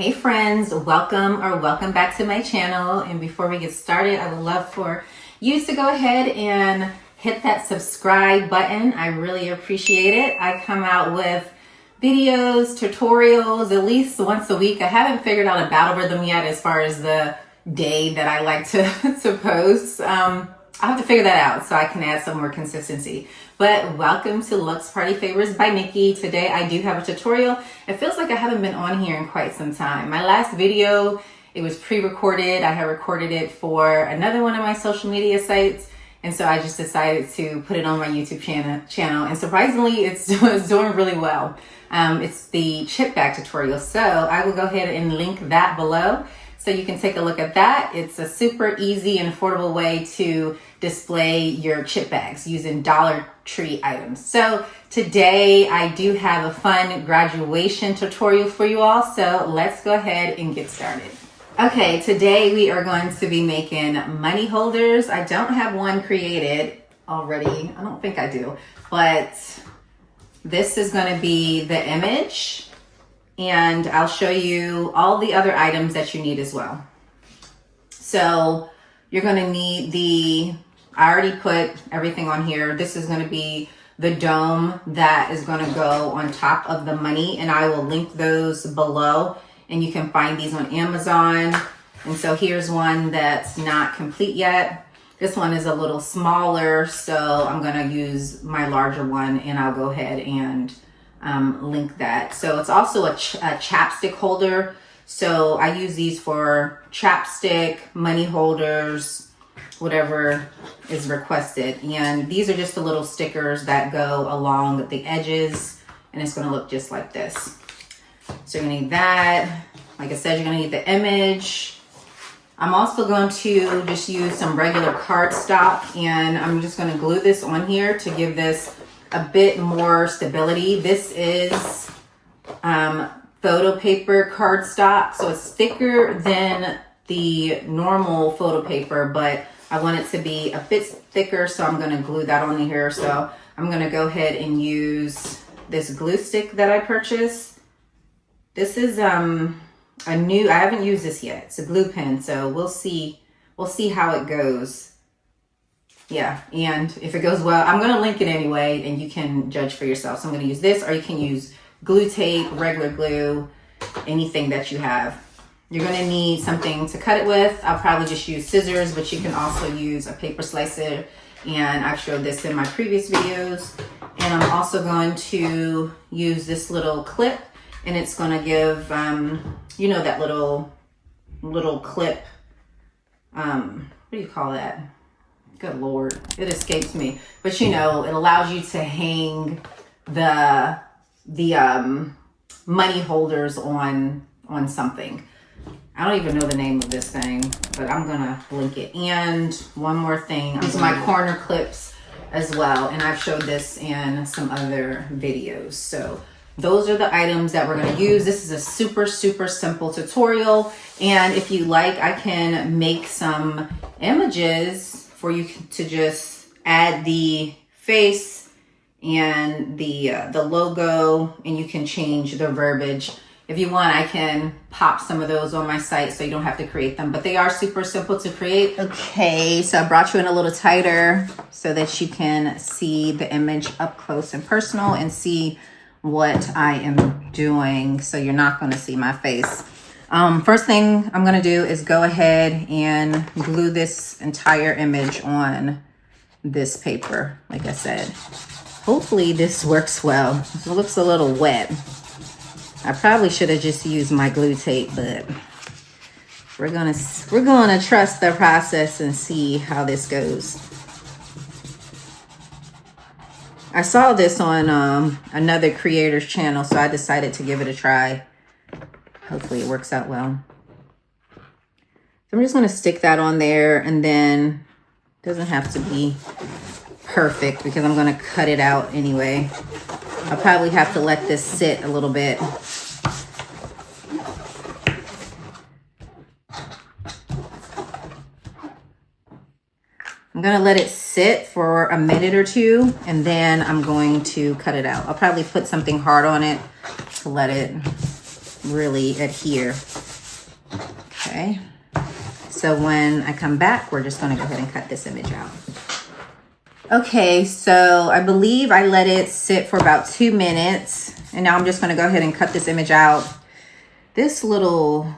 Hey friends, welcome back to my channel. And before we get started, I would love for you to go ahead and hit that subscribe button. I really appreciate it. I come out with videos, tutorials, at least once a week. I haven't figured out a battle rhythm yet as far as the day that I like to post. I'll have to figure that out so I can add some more consistency. But welcome to Lux Party Favors by Nikki. Today I do have a tutorial. It feels like I haven't been on here in quite some time. My last video, it was pre-recorded. I had recorded it for another one of my social media sites. And so I just decided to put it on my YouTube channel. And surprisingly, it's doing really well. It's the chip bag tutorial. So I will go ahead and link that below, so you can take a look at that. It's a super easy and affordable way to display your chip bags using Dollar Tree items. So today I do have a fun graduation tutorial for you all. So let's go ahead and get started. Okay, today we are going to be making money holders. I don't have one created already. I don't think I do, but this is going to be the image. And I'll show you all the other items that you need as well. So you're going to need I already put everything on here. This is going to be the dome that is going to go on top of the money, and I will link those below, and you can find these on Amazon. And so here's one that's not complete yet. This one is a little smaller, so I'm going to use my larger one, and I'll go ahead and link that. So it's also a chapstick holder. So I use these for chapstick, money holders, whatever is requested. And these are just the little stickers that go along the edges, and it's going to look just like this. So you're going to need that. Like I said, you're going to need the image. I'm also going to just use some regular cardstock, and I'm just going to glue this on here to give this a bit more stability. This is photo paper cardstock, so it's thicker than the normal photo paper, but I want it to be a bit thicker, so I'm going to glue that on here. So I'm going to go ahead and use this glue stick that I purchased. This is I haven't used this yet. It's a glue pen, so we'll see how it goes. Yeah, and if it goes well, I'm going to link it anyway, and you can judge for yourself. So I'm going to use this, or you can use glue tape, regular glue, anything that you have. You're going to need something to cut it with. I'll probably just use scissors, but you can also use a paper slicer, and I've showed this in my previous videos. And I'm also going to use this little clip, and it's going to give, you know, that little clip, what do you call that? Good Lord, it escapes me. But you know, it allows you to hang the money holders on something. I don't even know the name of this thing, but I'm gonna link it. And one more thing, these are my corner clips as well, and I've showed this in some other videos. So those are the items that we're going to use. This is a super simple tutorial, and if you like, I can make some images for you to just add the face and the logo, and you can change the verbiage. If you want, I can pop some of those on my site so you don't have to create them, but they are super simple to create. Okay, so I brought you in a little tighter so that you can see the image up close and personal and see what I am doing, so you're not going to see my face. First thing I'm going to do is go ahead and glue this entire image on this paper. Like I said, hopefully this works well. It looks a little wet. I probably should have just used my glue tape, but we're gonna trust the process and see how this goes. I saw this on another creator's channel, so I decided to give it a try. Hopefully it works out well. So I'm just going to stick that on there, and then it doesn't have to be perfect because I'm going to cut it out anyway. I'll probably have to let this sit a little bit. I'm going to let it sit for a minute or two, and then I'm going to cut it out. I'll probably put something hard on it to let it really adhere. Okay. So when I come back, we're just going to go ahead and cut this image out. Okay, so I believe I let it sit for about 2 minutes. And now I'm just going to go ahead and cut this image out. This little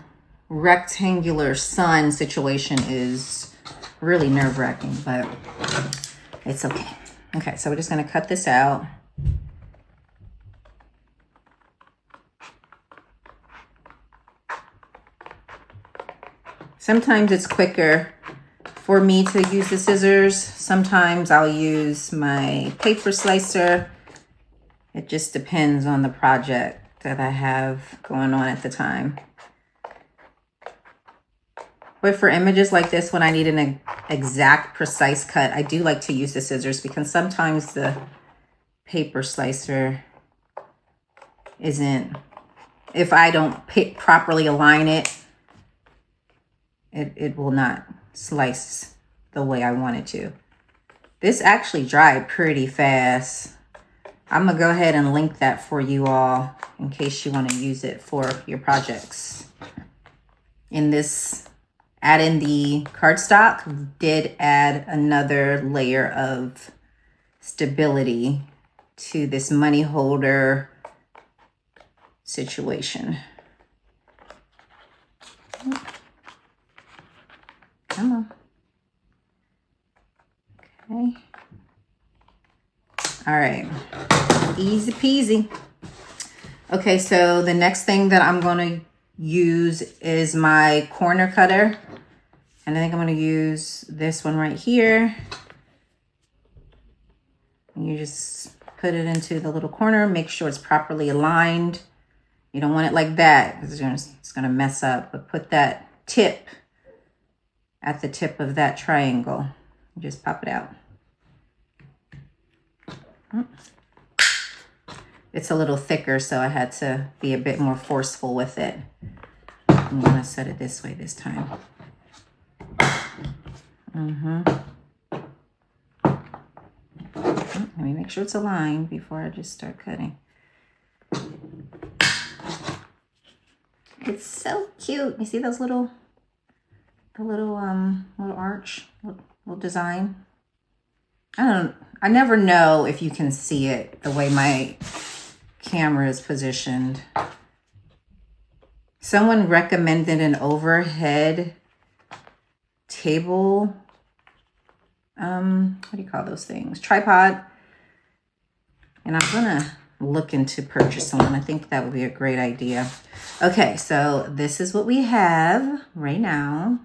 rectangular sun situation is really nerve-wracking, but it's okay. Okay, so we're just going to cut this out. Sometimes it's quicker for me to use the scissors. Sometimes I'll use my paper slicer. It just depends on the project that I have going on at the time. But for images like this, when I need an exact, precise cut, I do like to use the scissors because sometimes the paper slicer isn't, if I don't properly align it, it will not slice the way I want it to. This actually dried pretty fast. I'm gonna go ahead and link that for you all in case you want to use it for your projects. In this, add in the cardstock did add another layer of stability to this money holder situation. Come on. Okay. All right. Easy peasy. Okay, so the next thing that I'm going to use is my corner cutter. And I think I'm going to use this one right here. And you just put it into the little corner. Make sure it's properly aligned. You don't want it like that because it's going to mess up. But put that tip at the tip of that triangle. Just pop it out. It's a little thicker, so I had to be a bit more forceful with it. I'm going to set it this way this time. Let me make sure it's aligned before I just start cutting. It's so cute. You see those little arch, little design? I never know if you can see it the way my camera is positioned. Someone recommended an overhead table, what do you call those things? Tripod. And I'm gonna look into purchasing one. I think that would be a great idea. Okay, so this is what we have right now.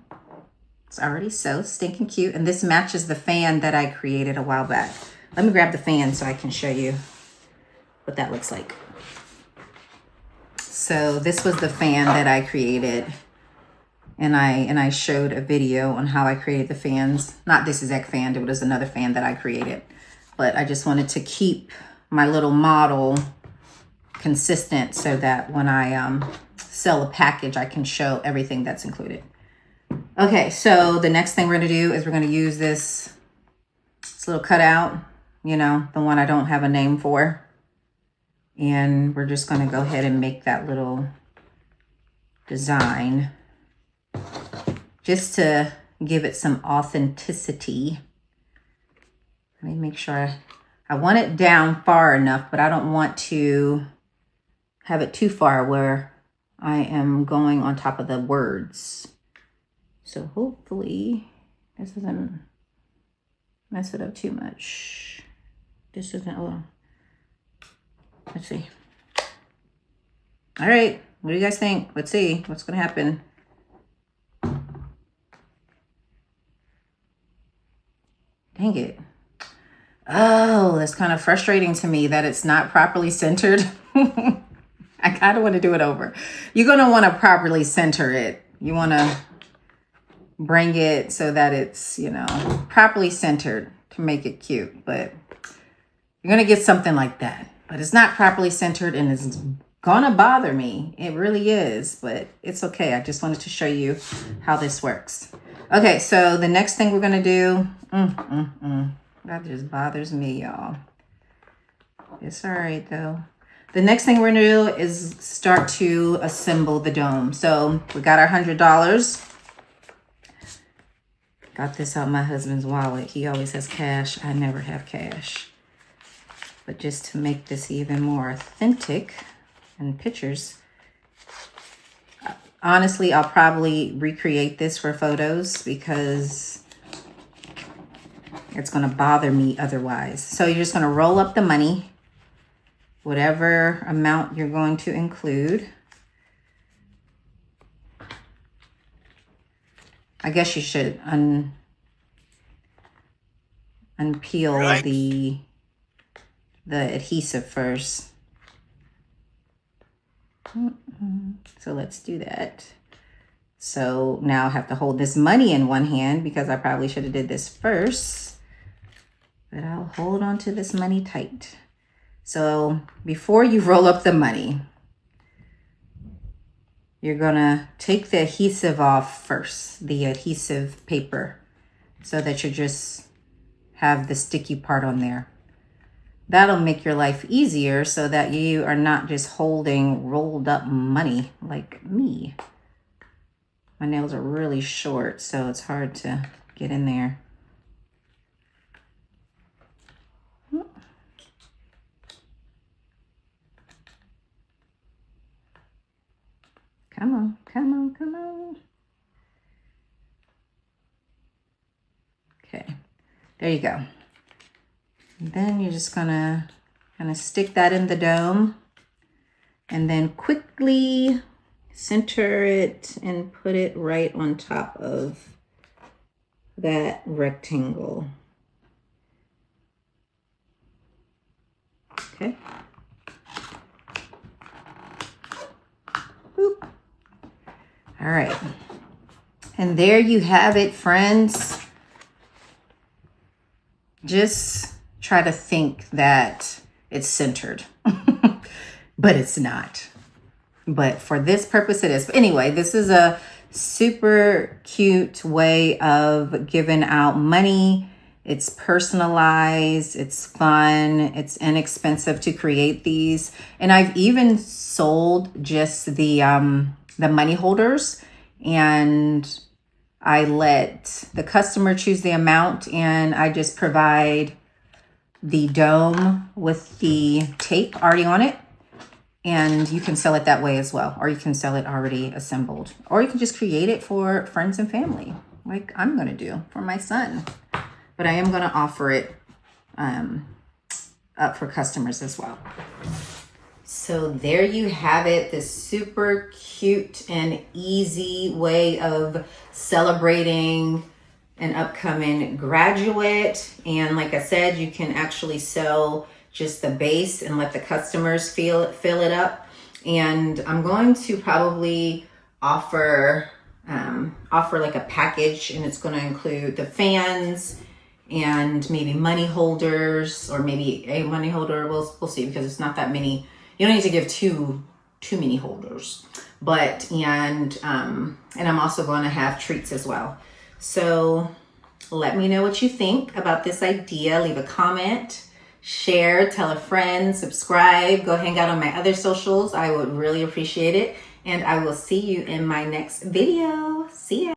It's already so stinking cute. And this matches the fan that I created a while back. Let me grab the fan so I can show you what that looks like. So this was the fan that I created. And I showed a video on how I created the fans. Not this exact fan, it was another fan that I created. But I just wanted to keep my little model consistent so that when I sell a package, I can show everything that's included. Okay, so the next thing we're going to do is we're going to use this little cutout, you know, the one I don't have a name for. And we're just going to go ahead and make that little design just to give it some authenticity. Let me make sure I want it down far enough, but I don't want to have it too far where I am going on top of the words. So hopefully this doesn't mess it up too much. This isn't, oh, let's see. All right, what do you guys think? Let's see what's gonna happen. Dang it. Oh, that's kind of frustrating to me that it's not properly centered. I kind of want to do it over. You're going to want to properly center it. You want to bring it so that it's, you know, properly centered to make it cute. But you're going to get something like that. But it's not properly centered and it's going to bother me. It really is, but it's okay. I just wanted to show you how this works. Okay, so the next thing we're going to do, that just bothers me, y'all. It's all right, though. the next thing we're gonna do is start to assemble the dome. So we got our $100. Got this out of my husband's wallet. He always has cash. I never have cash. But just to make this even more authentic and pictures, honestly, I'll probably recreate this for photos because it's going to bother me otherwise. So you're just going to roll up the money, whatever amount you're going to include. I guess you should unpeel the adhesive first. So let's do that. So now I have to hold this money in one hand because I probably should have did this first. But I'll hold on to this money tight. So before you roll up the money, you're gonna take the adhesive off first, the adhesive paper, so that you just have the sticky part on there. That'll make your life easier so that you are not just holding rolled up money like me. My nails are really short, so it's hard to get in there. Come on, come on, come on. Okay, there you go. And then you're just gonna kind of stick that in the dome and then quickly center it and put it right on top of that rectangle. Okay. Boop. All right. And there you have it, friends. Just try to think that it's centered, but it's not. But for this purpose, it is. But anyway, this is a super cute way of giving out money. It's personalized, it's fun, it's inexpensive to create these. And I've even sold just the money holders, and I let the customer choose the amount, and I just provide the dome with the tape already on it. And you can sell it that way as well, or you can sell it already assembled, or you can just create it for friends and family, like I'm going to do for my son. But I am going to offer it up for customers as well. So there you have it, this super cute and easy way of celebrating an upcoming graduate. And like I said, you can actually sell just the base and let the customers fill it up. And I'm going to probably offer like a package, and it's going to include the fans and maybe money holders, or maybe a money holder. We'll see, because it's not that many. You don't need to give too many holders, but and I'm also going to have treats as well. So let me know what you think about this idea. Leave a comment, share, tell a friend, subscribe, go hang out on my other socials. I would really appreciate it. And I will see you in my next video. See ya.